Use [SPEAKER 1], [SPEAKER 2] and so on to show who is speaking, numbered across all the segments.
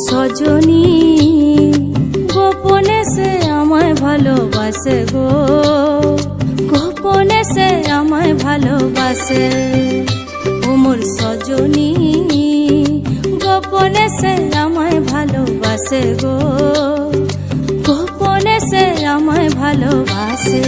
[SPEAKER 1] সজনী গোপনে সে আমায় ভালোবাসে গো, গোপনে সে আমায় ভালোবাসে। ও মোর সজনী গোপনে সে আমায় ভালোবাসে গো, গোপনে সে আমায় ভালোবাসে।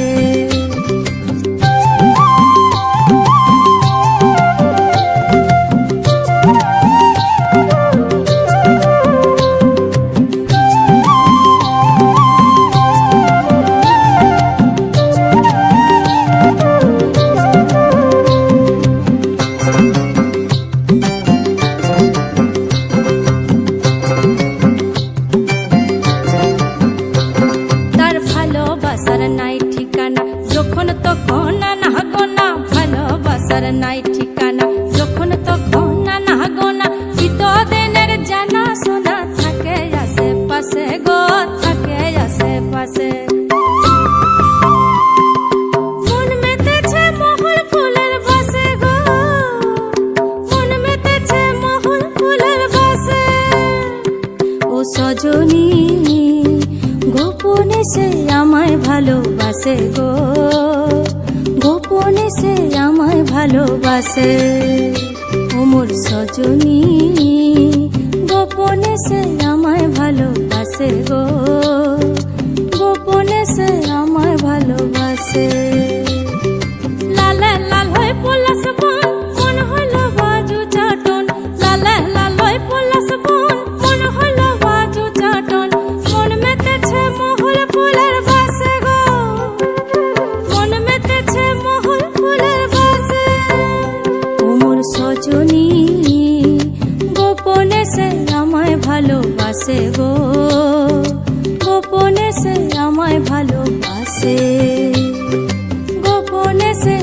[SPEAKER 1] ভালোবাসার নাই ঠিকানা যখন তখন না গোনা, ভালোবাসার নাই ঠিকানা যখন তখন না গোনা। চিতদিনের জানা শোনা থাকে আশেপাশে গো, থাকে আশেপাশে। মন মেতেছে মহুল ফুলের বাসে গো, মন মেতেছে মহুল ফুলের বাসে। ও সজনী গোপনে সে আমায় ভালোবাসে গো, গোপনে সে আমায় ভালোবাসে। ও মোর সজনী গোপনে সে আমায় ভালোবাসে গো, গোপনে সে আমায় ভালোবাসে। লালে লাল হয়ে পলাশ বন, মন হলো বাজু চাটন। লালে লাল হয়ে পলাশ বন, মন হলো বাজু চাটন। মন মেতেছে মহুল ফুলের বাসে গো, মন মেতেছে মহুল ফুলের বাসে। ও মোর সজনী গোপনে সে আমায় ভালোবাসে গো, গোপনে সে আমায় ভালোবাসে, গোপনে সে